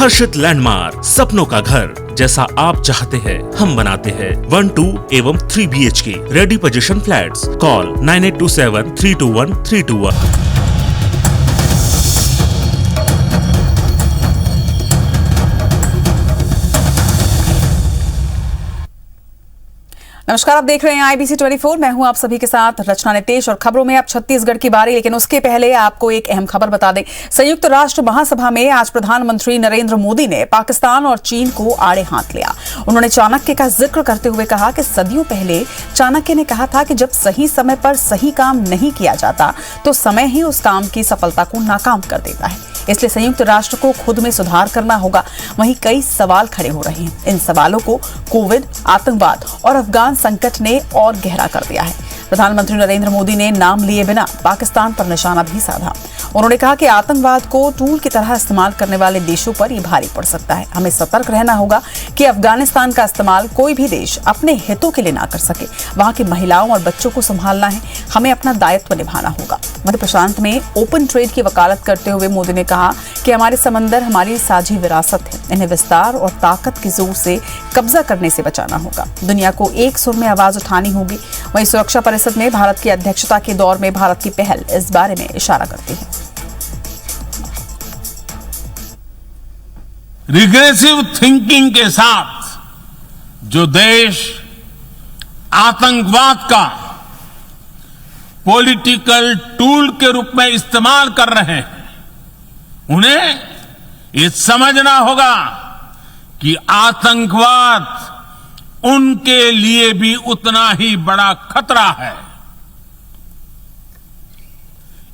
हर्षित landmark, सपनों का घर जैसा आप चाहते हैं हम बनाते हैं। 1, 2 एवं 3 BHK ready position flats. Call 9827 321 321। नमस्कार, आप देख रहे हैं IBC 24। मैं हूं आप सभी के साथ रचना नितेश और खबरों में अब छत्तीसगढ़ की बारी। लेकिन उसके पहले आपको एक अहम खबर बता दें। संयुक्त राष्ट्र महासभा में आज प्रधानमंत्री नरेंद्र मोदी ने पाकिस्तान और चीन को आड़े हाथ लिया। उन्होंने चाणक्य का जिक्र करते हुए कहा कि सदियों पहले चाणक्य ने कहा था कि जब सही समय पर सही काम नहीं किया जाता तो समय ही उस काम की सफलता को नाकाम कर देता है। इसलिए संयुक्त राष्ट्र को खुद में सुधार करना होगा। वहीं कई सवाल खड़े हो रहे हैं। इन सवालों को कोविड, आतंकवाद और अफगान संकट ने और गहरा कर दिया है। प्रधानमंत्री नरेंद्र मोदी ने नाम लिए बिना पाकिस्तान पर निशाना भी साधा। उन्होंने कहा कि आतंकवाद को टूल की तरह इस्तेमाल करने वाले देशों पर ये भारी पड़ सकता है। हमें सतर्क रहना होगा कि अफगानिस्तान का इस्तेमाल कोई भी देश अपने हितों के लिए ना कर सके। वहां की महिलाओं और बच्चों को संभालना है, हमें अपना दायित्व निभाना होगा। मध्य प्रशांत में ओपन ट्रेड की वकालत करते हुए मोदी ने कहा कि हमारे समंदर हमारी साझी विरासत है, इन्हें विस्तार और ताकत के जोर से कब्जा करने से बचाना होगा। दुनिया को एक सुर में आवाज उठानी होगी। वहीं सुरक्षा परिषद में भारत की अध्यक्षता के दौर में भारत की पहल इस बारे में इशारा करती है। रिग्रेसिव थिंकिंग के साथ जो देश आतंकवाद का पॉलिटिकल टूल के रूप में इस्तेमाल कर रहे हैं, उन्हें ये समझना होगा कि आतंकवाद उनके लिए भी उतना ही बड़ा खतरा है।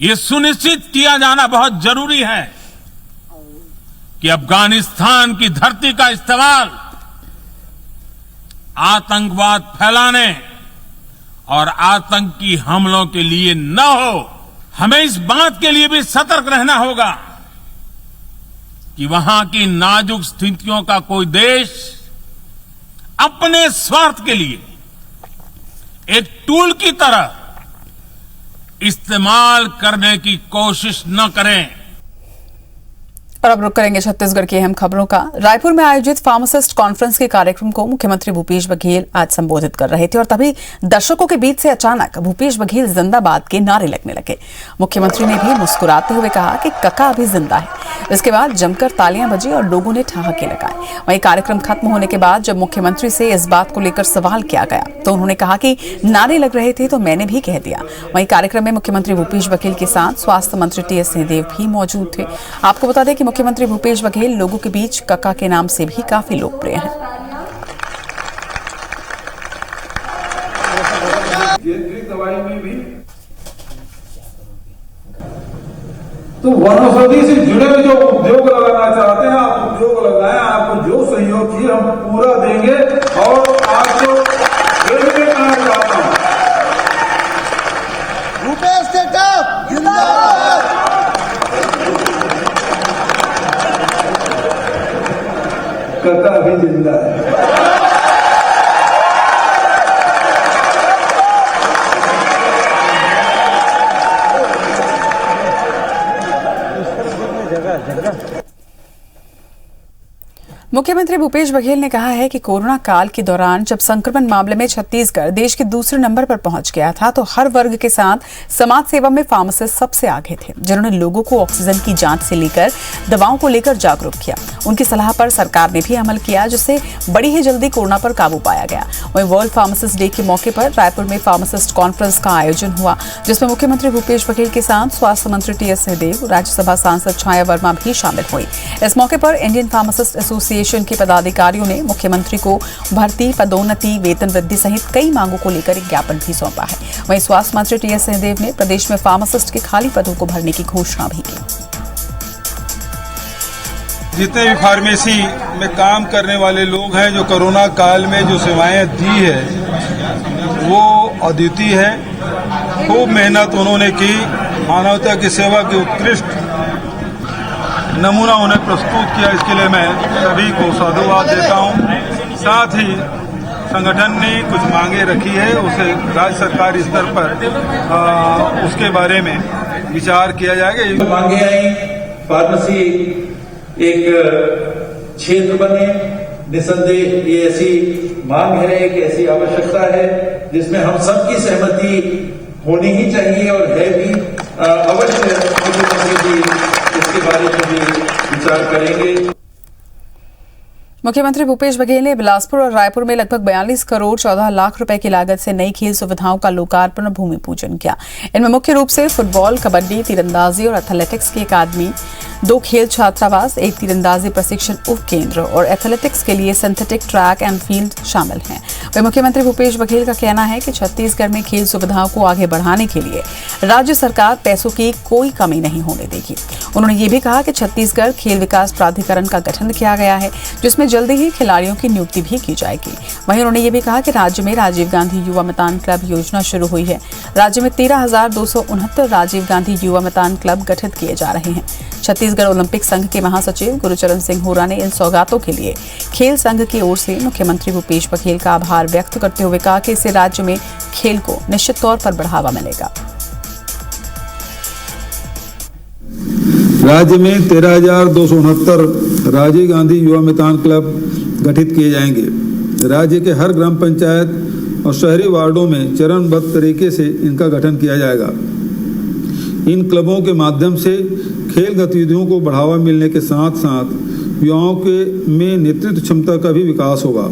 ये सुनिश्चित किया जाना बहुत जरूरी है कि अफगानिस्तान की धरती का इस्तेमाल आतंकवाद फैलाने और आतंकी हमलों के लिए न हो। हमें इस बात के लिए भी सतर्क रहना होगा कि वहां की नाजुक स्थितियों का कोई देश अपने स्वार्थ के लिए एक टूल की तरह इस्तेमाल करने की कोशिश न करें। और अब रुक करेंगे छत्तीसगढ़ की अहम खबरों का। रायपुर में आयोजित फार्मासिस्ट कॉन्फ्रेंस के कार्यक्रम को मुख्यमंत्री भूपेश बघेल आज संबोधित कर रहे थे और तभी दर्शकों के बीच से अचानक भूपेश बघेल जिंदाबाद के नारे लगने लगे। मुख्यमंत्री ने भी मुस्कुराते हुए कहा कि कका अभी जिंदा है। इसके बाद जमकर तालियां बजी और लोगों ने ठहाके लगाए। वहीं कार्यक्रम खत्म होने के बाद जब मुख्यमंत्री से इस बात को लेकर सवाल किया गया तो उन्होंने कहा कि नारे लग रहे थे तो मैंने भी कह दिया। वहीं कार्यक्रम में मुख्यमंत्री भूपेश बघेल के साथ स्वास्थ्य मंत्री टीएस सिंहदेव भी मौजूद थे। आपको बता दें कि मुख्यमंत्री भूपेश बघेल लोगों के बीच कका के नाम से भी काफी लोकप्रिय हैं। दवाई में भी तो वनौषधि से जुड़े हुए जो उद्योग लगाना चाहते हैं आप उद्योग लगाएं। आपको जो सहयोग चाहिए हम पूरा देंगे और आपको कहना चाहता हूं भूपेश के टॉप जिंदाबाद। कका भी जिंदा है। मुख्यमंत्री भूपेश बघेल ने कहा है कि कोरोना काल के दौरान जब संक्रमण मामले में छत्तीसगढ़ देश के दूसरे नंबर पर पहुंच गया था तो हर वर्ग के साथ समाज सेवा में फार्मासिस्ट सबसे आगे थे, जिन्होंने लोगों को ऑक्सीजन की जांच से लेकर दवाओं को लेकर जागरूक किया। उनकी सलाह पर सरकार ने भी अमल किया, जिससे बड़ी ही जल्दी कोरोना पर काबू पाया गया। वहीं वर्ल्ड फार्मासिस्ट डे के मौके पर रायपुर में फार्मासिस्ट कॉन्फ्रेंस का आयोजन हुआ, जिसमें मुख्यमंत्री भूपेश बघेल के साथ स्वास्थ्य मंत्री टीएस सिंहदेव, राज्यसभा सांसद छाया वर्मा भी शामिल हुई। इस मौके पर इंडियन फार्मासिस्ट एसोसिएशन के पदाधिकारियों ने मुख्यमंत्री को भर्ती, पदोन्नति, वेतन वृद्धि सहित कई मांगों को लेकर एक ज्ञापन भी सौंपा है। वहीं स्वास्थ्य मंत्री टीएस सिंहदेव ने प्रदेश में फार्मासिस्ट के खाली पदों को भरने की घोषणा भी की। जितने भी फार्मेसी में काम करने वाले लोग हैं, जो कोरोना काल में जो सेवाएं दी है वो अद्वितीय है। खूब मेहनत उन्होंने की, मानवता की सेवा की उत्कृष्ट नमूना उन्हें प्रस्तुत किया। इसके लिए मैं सभी को साधुवाद देता हूं। साथ ही संगठन ने कुछ मांगे रखी है, उसे राज्य सरकारी स्तर पर उसके बारे में विचार किया जाएगा। मांगे आई फार्मेसी एक क्षेत्र बने। निसंदेह ये ऐसी मांग है, एक ऐसी आवश्यकता है जिसमें हम सबकी सहमति होनी ही चाहिए और है भी। अवश्य मुख्यमंत्री जी इसके बारे में भी विचार करेंगे। मुख्यमंत्री भूपेश बघेल ने बिलासपुर और रायपुर में लगभग 42 करोड़ 14 लाख रुपए की लागत से नई खेल सुविधाओं का लोकार्पण और भूमि पूजन किया। इनमें मुख्य रूप से फुटबॉल, कबड्डी, तीरंदाजी और एथलेटिक्स की अकादमी, 2 खेल छात्रावास, 1 तीरंदाजी प्रशिक्षण उप केंद्र और एथलेटिक्स के लिए सिंथेटिक ट्रैक एंड फील्ड शामिल हैं। वहीं मुख्यमंत्री भूपेश बघेल का कहना है कि छत्तीसगढ़ में खेल सुविधाओं को आगे बढ़ाने के लिए राज्य सरकार पैसों की कोई कमी नहीं होने देगी। उन्होंने ये भी कहा कि छत्तीसगढ़ खेल विकास प्राधिकरण का गठन किया गया है, जिसमें जल्दी ही खिलाड़ियों की नियुक्ति भी की जाएगी। वहीं उन्होंने ये भी कहा कि राज्य में राजीव गांधी युवा मितान क्लब योजना शुरू हुई है। राज्य में 13,269 राजीव गांधी युवा मितान क्लब गठित किए जा रहे हैं। छत्तीसगढ़ ओलंपिक संघ के महासचिव गुरुचरण सिंह होरा ने इन सौगातों के लिए खेल संघ की ओर से मुख्यमंत्री भूपेश बघेल का आभार व्यक्त करते हुए कहा कि इससे राज्य में खेल को निश्चित तौर पर बढ़ावा मिलेगा। राज्य में 13,269 राजीव गांधी युवा मितान क्लब गठित किए जाएंगे। राज्य के हर ग्राम पंचायत और शहरी वार्डों में चरणबद्ध तरीके से इनका गठन किया जाएगा। इन क्लबों के माध्यम से खेल गतिविधियों को बढ़ावा मिलने के साथ साथ युवाओं में नेतृत्व क्षमता का भी विकास होगा।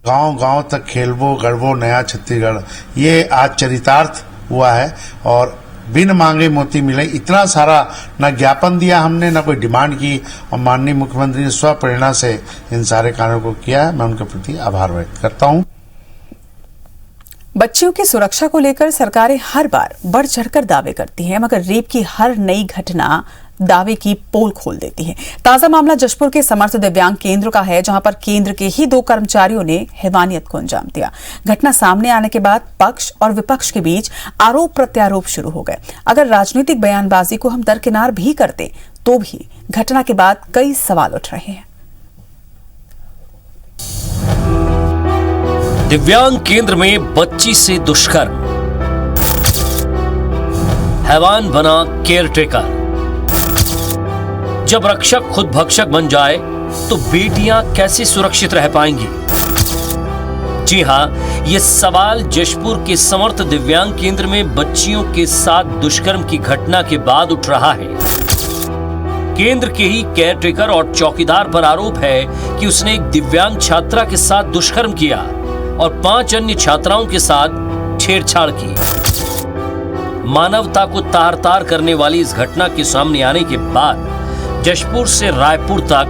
गांव-गांव तक खेलबो गढ़बो नया छत्तीसगढ़, ये आज चरितार्थ हुआ है और बिन मांगे मोती मिले। इतना सारा न ज्ञापन दिया हमने, न कोई डिमांड की, और माननीय मुख्यमंत्री ने स्वप्रेरणा से इन सारे कार्यों को किया है। मैं उनके प्रति आभार व्यक्त करता हूं। बच्चियों की सुरक्षा को लेकर सरकारें हर बार बढ़ चढ़कर दावे करती हैं, मगर रेप की हर नई घटना दावे की पोल खोल देती है। ताजा मामला जशपुर के समर्थ दिव्यांग केंद्र का है, जहां पर केंद्र के ही 2 कर्मचारियों ने हैवानियत को अंजाम दिया। घटना सामने आने के बाद पक्ष और विपक्ष के बीच आरोप प्रत्यारोप शुरू हो गए। अगर राजनीतिक बयानबाजी को हम दरकिनार भी करते तो भी घटना के बाद कई सवाल उठ रहे हैं। दिव्यांग केंद्र में बच्ची से दुष्कर्म, हैवान बना केयरटेकर। जब रक्षक खुद भक्षक बन जाए तो बेटियां कैसे सुरक्षित रह पाएंगी? जी हां, यह सवाल जशपुर के समर्थ दिव्यांग केंद्र में बच्चियों के साथ दुष्कर्म की घटना के बाद उठ रहा है। केंद्र के ही केयरटेकर और चौकीदार पर आरोप है कि उसने एक दिव्यांग छात्रा के साथ दुष्कर्म किया और 5 अन्य छात्राओं के साथ छेड़छाड़ की। मानवता को तार तार करने वाली इस घटना के सामने आने के बाद जशपुर से रायपुर तक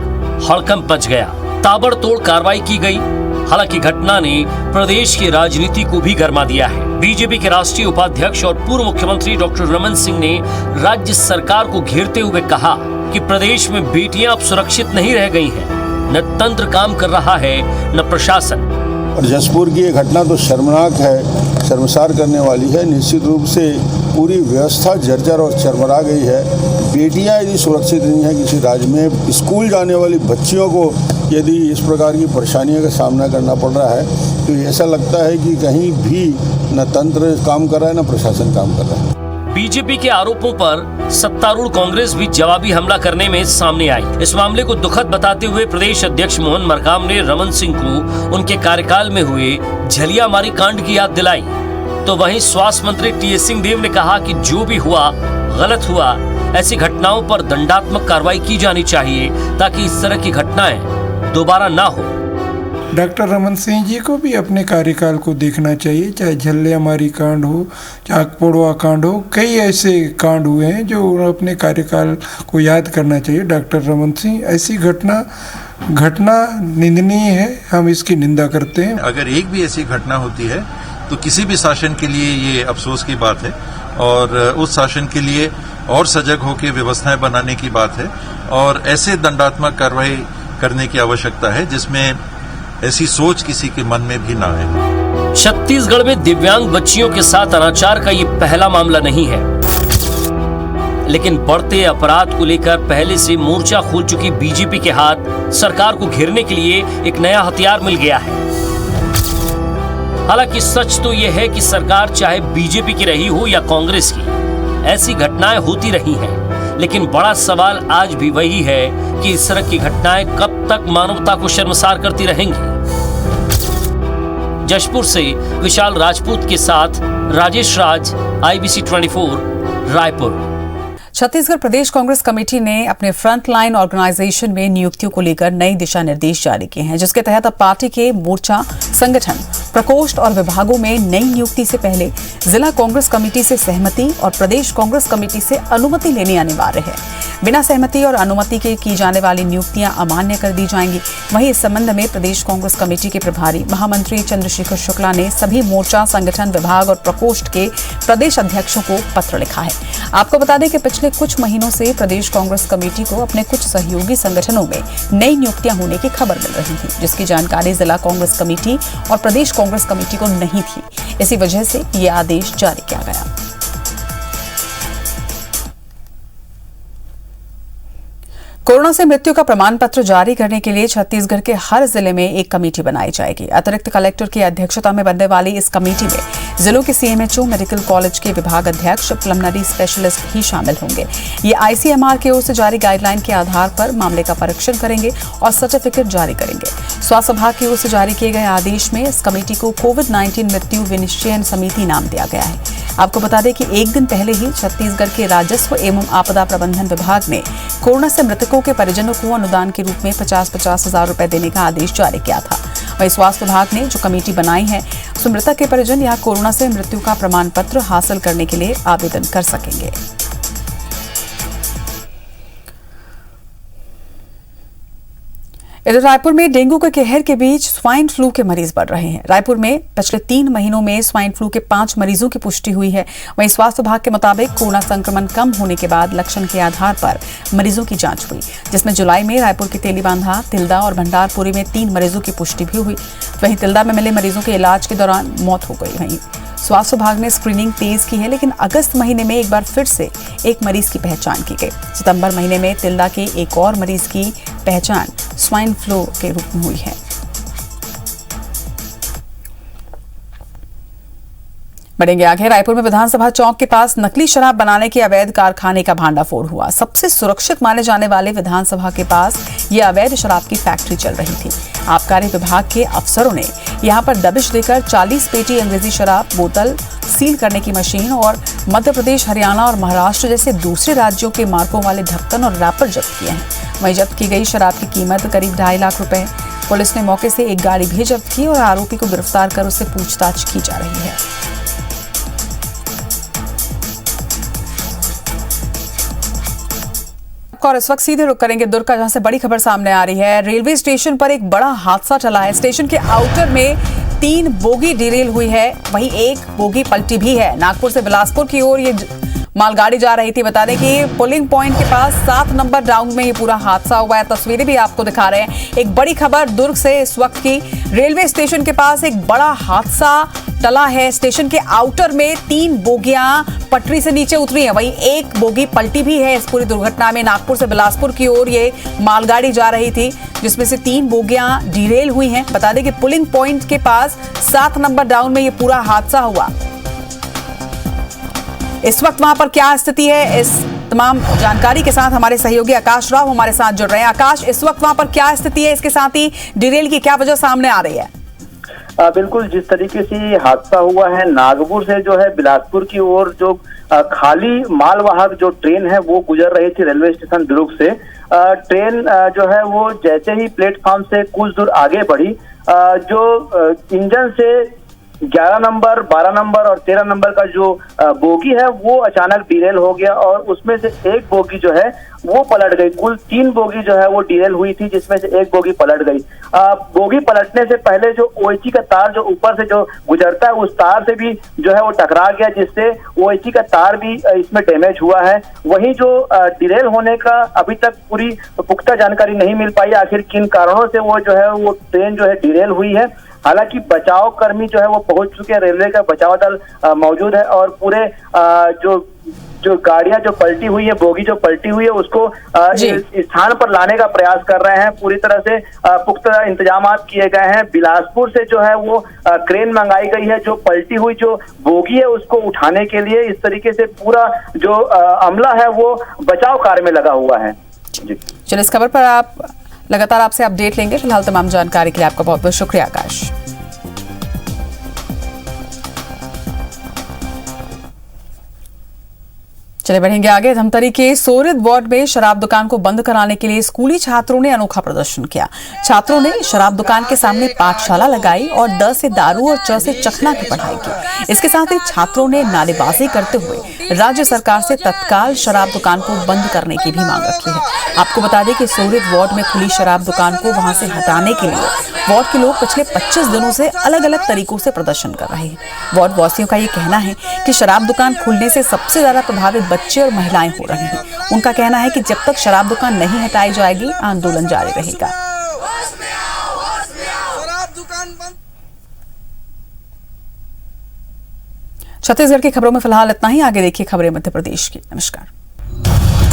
हड़कंप मच गया। ताबड़तोड़ कार्रवाई की गई। हालांकि घटना ने प्रदेश की राजनीति को भी गरमा दिया है। बीजेपी के राष्ट्रीय उपाध्यक्ष और पूर्व मुख्यमंत्री डॉक्टर रमन सिंह ने राज्य सरकार को घेरते हुए कहा कि प्रदेश में बेटियां अब सुरक्षित नहीं रह गई हैं। न तंत्र काम कर रहा है, न प्रशासन। और जशपुर की ये घटना तो शर्मनाक है, शर्मसार करने वाली है। निश्चित रूप से पूरी व्यवस्था जर्जर और चरमरा गई है। बेटियां यदि सुरक्षित नहीं है किसी राज्य में, स्कूल जाने वाली बच्चियों को यदि इस प्रकार की परेशानियों का सामना करना पड़ रहा है तो ऐसा लगता है कि कहीं भी न तंत्र काम कर रहा है न प्रशासन काम कर रहा है। बीजेपी के आरोपों पर सत्तारूढ़ कांग्रेस भी जवाबी हमला करने में सामने आई। इस मामले को दुखद बताते हुए प्रदेश अध्यक्ष मोहन मरकाम ने रमन सिंह को उनके कार्यकाल में हुए झलियामारी कांड की याद दिलाई। तो वहीं स्वास्थ्य मंत्री टीएस सिंहदेव ने कहा कि जो भी हुआ गलत हुआ। ऐसी घटनाओं पर दंडात्मक कार्रवाई की जानी चाहिए ताकि इस तरह की घटनाएं दोबारा ना हो। डॉक्टर रमन सिंह जी को भी अपने कार्यकाल को देखना चाहिए, चाहे झल्लेमारी कांड हो, चाहे पोड़वा कांड हो। कई ऐसे कांड हुए हैं जो अपने कार्यकाल को याद करना चाहिए। डॉक्टर रमन सिंह, ऐसी घटना निंदनीय है, हम इसकी निंदा करते हैं। अगर एक भी ऐसी घटना होती है तो किसी भी शासन के लिए ये अफसोस की बात है और उस शासन के लिए और सजग होकर व्यवस्थाएं बनाने की बात है और ऐसे दंडात्मक कार्रवाई करने की आवश्यकता है जिसमें ऐसी सोच किसी के मन में भी ना आए। छत्तीसगढ़ में दिव्यांग बच्चियों के साथ अनाचार का ये पहला मामला नहीं है, लेकिन बढ़ते अपराध को लेकर पहले से मोर्चा खोल चुकी बीजेपी के हाथ सरकार को घेरने के लिए एक नया हथियार मिल गया है। हालांकि सच तो यह है कि सरकार चाहे बीजेपी की रही हो या कांग्रेस की, ऐसी घटनाएं होती रही हैं। लेकिन बड़ा सवाल आज भी वही है कि इस तरह की घटनाएं कब तक मानवता को शर्मसार करती रहेंगी। जशपुर से विशाल राजपूत के साथ राजेश राज, IBC 24, रायपुर। छत्तीसगढ़ प्रदेश कांग्रेस कमेटी ने अपने फ्रंट लाइन ऑर्गेनाइजेशन में नियुक्तियों को लेकर नई दिशा निर्देश जारी किए हैं, जिसके तहत अब पार्टी के मोर्चा, संगठन, प्रकोष्ठ और विभागों में नई नियुक्ति से पहले जिला कांग्रेस कमेटी से सहमति और प्रदेश कांग्रेस कमेटी से अनुमति लेनी अनिवार्य है। बिना सहमति और अनुमति के की जाने वाली नियुक्तियां अमान्य कर दी जाएंगी। वहीं इस संबंध में प्रदेश कांग्रेस कमेटी के प्रभारी महामंत्री चंद्रशेखर शुक्ला ने सभी मोर्चा, संगठन, विभाग और प्रकोष्ठ के प्रदेश अध्यक्षों को पत्र लिखा है। आपको बता दें कि पिछले कुछ महीनों से प्रदेश कांग्रेस कमेटी को अपने कुछ सहयोगी संगठनों में नई नियुक्तियां होने की खबर मिल रही थी, जिसकी जानकारी जिला कांग्रेस कमेटी और प्रदेश कांग्रेस कमेटी को नहीं थी। इसी वजह से ये आदेश जारी किया गया। कोरोना से मृत्यु का प्रमाण पत्र जारी करने के लिए छत्तीसगढ़ के हर जिले में एक कमेटी बनाई जाएगी। अतिरिक्त कलेक्टर की अध्यक्षता में बनने वाली इस कमेटी में जिलों के CMHO, मेडिकल कॉलेज के विभाग अध्यक्ष, प्रिलिमिनरी स्पेशलिस्ट भी शामिल होंगे। ये ICMR की ओर से जारी गाइडलाइन के आधार पर मामले का परीक्षण करेंगे और सर्टिफिकेट जारी करेंगे। स्वास्थ्य विभाग की ओर से जारी किए गए आदेश में इस कमेटी को कोविड-19 मृत्यु विनिश्चयन समिति नाम दिया गया है। आपको बता दें कि एक दिन पहले ही छत्तीसगढ़ के राजस्व एवं आपदा प्रबंधन विभाग ने कोरोना से मृतकों के परिजनों को अनुदान के रूप में 50-50 हजार रुपए देने का आदेश जारी किया था। वहीं स्वास्थ्य विभाग ने जो कमेटी बनाई है, उसमें मृतक के परिजन यहाँ कोरोना से मृत्यु का प्रमाण पत्र हासिल करने के लिए आवेदन कर सकेंगे। इधर रायपुर में डेंगू के कहर के बीच स्वाइन फ्लू के मरीज बढ़ रहे हैं। रायपुर में पिछले 3 महीनों में स्वाइन फ्लू के 5 मरीजों की पुष्टि हुई है। वहीं स्वास्थ्य विभाग के मुताबिक कोरोना संक्रमण कम होने के बाद लक्षण के आधार पर मरीजों की जांच हुई, जिसमें जुलाई में रायपुर के तेलीबांधा, तिल्दा और भंडारपुरी में 3 मरीजों की पुष्टि भी हुई। वहीं तिल्दा में मिले मरीजों के इलाज के दौरान मौत हो गई। वहीं स्वास्थ्य विभाग ने स्क्रीनिंग तेज की है, लेकिन अगस्त महीने में एक बार फिर से एक मरीज की पहचान की गई। सितंबर महीने में तिल्दा के एक और मरीज की पहचान स्वाइन फ्लू के रूप में हुई है। बढ़ेंगे आगे। रायपुर में विधानसभा चौक के पास नकली शराब बनाने के अवैध कारखाने का भांडाफोड़ हुआ। सबसे सुरक्षित माने जाने वाले विधानसभा के पास यह अवैध शराब की फैक्ट्री चल रही थी। आबकारी विभाग के अफसरों ने यहां पर दबिश देकर 40 पेटी अंग्रेजी शराब बोतल, सील करने की मशीन और मध्य प्रदेश, हरियाणा और महाराष्ट्र जैसे दूसरे राज्यों के मार्कों वाले ढक्कन और रैपर जब्त किए हैं। वहीं जब्त की गई शराब की कीमत करीब 2.5 लाख रुपए। पुलिस ने मौके से एक गाड़ी भी जब्त की और आरोपी को गिरफ्तार कर उससे पूछताछ की जा रही है। और इस वक्त सीधे रुक करेंगे दुर्ग का, जहां से बड़ी खबर सामने आ रही है। रेलवे स्टेशन पर एक बड़ा हादसा टला है। स्टेशन के आउटर में 3 बोगी डिरेल हुई है, वहीं एक बोगी पलटी भी है। नागपुर से बिलासपुर की ओर ये मालगाड़ी जा रही थी। बता दें कि पुलिंग पॉइंट के पास 7 नंबर डाउन में ये पूरा हादसा हुआ है। तस्वीरें भी आपको दिखा रहे हैं। एक बड़ी खबर दुर्ग से इस वक्त की। रेलवे स्टेशन के पास एक बड़ा हादसा टला है। स्टेशन के आउटर में 3 बोगियां पटरी से नीचे उतरी हैं, वहीं एक बोगी पलटी भी है। इस पूरी दुर्घटना में नागपुर से बिलासपुर की ओर ये मालगाड़ी जा रही थी, जिसमें से 3 बोगियां डिरेल हुई हैं। बता दें कि पुलिंग पॉइंट के पास 7 नंबर डाउन में ये पूरा हादसा हुआ। इस वक्त वहां पर क्या स्थिति है, इस तमाम जानकारी के साथ हमारे सहयोगी आकाश राव हमारे साथ जुड़ रहे हैं। आकाश, इस वक्त वहां पर क्या स्थिति है, इसके साथ ही डिरेल की क्या वजह सामने आ रही है? बिल्कुल, जिस तरीके से हादसा हुआ है, नागपुर से जो है बिलासपुर की ओर जो खाली मालवाहक जो ट्रेन है वो गुजर रही थी रेलवे स्टेशन दुर्ग से। ट्रेन जो है वो जैसे ही प्लेटफॉर्म से कुछ दूर आगे बढ़ी, जो इंजन से 11 नंबर, 12 नंबर और 13 नंबर का जो बोगी है वो अचानक डिरेल हो गया और उसमें से एक बोगी जो है वो पलट गई। कुल 3 बोगी जो है वो डिरेल हुई थी, जिसमें से एक बोगी पलट गई। बोगी पलटने से पहले जो OHE का तार जो ऊपर से जो गुजरता है, उस तार से भी जो है वो टकरा गया, जिससे OHE का तार भी इसमें डैमेज हुआ है। वहीं जो डिरेल होने का अभी तक पूरी पुख्ता जानकारी नहीं मिल पाई, आखिर किन कारणों से वो जो है वो ट्रेन जो है डिरेल हुई है। हालांकि बचाव कर्मी जो है वो पहुंच चुके हैं, रेलवे का बचाव दल मौजूद है और पूरे जो गाड़ियां जो पलटी हुई है, बोगी जो पलटी हुई है, उसको स्थान पर लाने का प्रयास कर रहे हैं। पूरी तरह से पुख्ता इंतजाम किए गए हैं। बिलासपुर से जो है वो क्रेन मंगाई गई है, जो पलटी हुई जो बोगी है उसको उठाने के लिए। इस तरीके से पूरा जो अमला है वो बचाव कार्य में लगा हुआ है। चलिए, इस खबर पर आप लगातार आपसे अपडेट लेंगे। फिलहाल तमाम जानकारी के लिए आपका बहुत बहुत शुक्रिया आकाश। चले बढ़ेंगे आगे। धमतरी के सोरिद वार्ड में शराब दुकान को बंद कराने के लिए स्कूली छात्रों ने अनोखा प्रदर्शन किया। छात्रों ने शराब दुकान के सामने पाठशाला लगाई और द से दारू और च से चखना की पढ़ाई की। इसके साथ ही छात्रों ने नारेबाजी करते हुए राज्य सरकार से तत्काल शराब दुकान को बंद करने की भी मांग रखी है। आपको बता दें कि सोरिद वार्ड में खुली शराब दुकान को वहां से हटाने के लिए वार्ड के लोग पिछले 25 दिनों से अलग अलग तरीकों से प्रदर्शन कर रहे हैं। वार्ड वासियों का ये कहना है कि शराब दुकान खुलने से सबसे ज्यादा प्रभावित बच्चे और महिलाएं हो रही हैं। उनका कहना है कि जब तक शराब दुकान नहीं हटाई जाएगी आंदोलन जारी रहेगा। छत्तीसगढ़ की खबरों में फिलहाल इतना ही। आगे देखिए खबरें मध्य प्रदेश की। नमस्कार।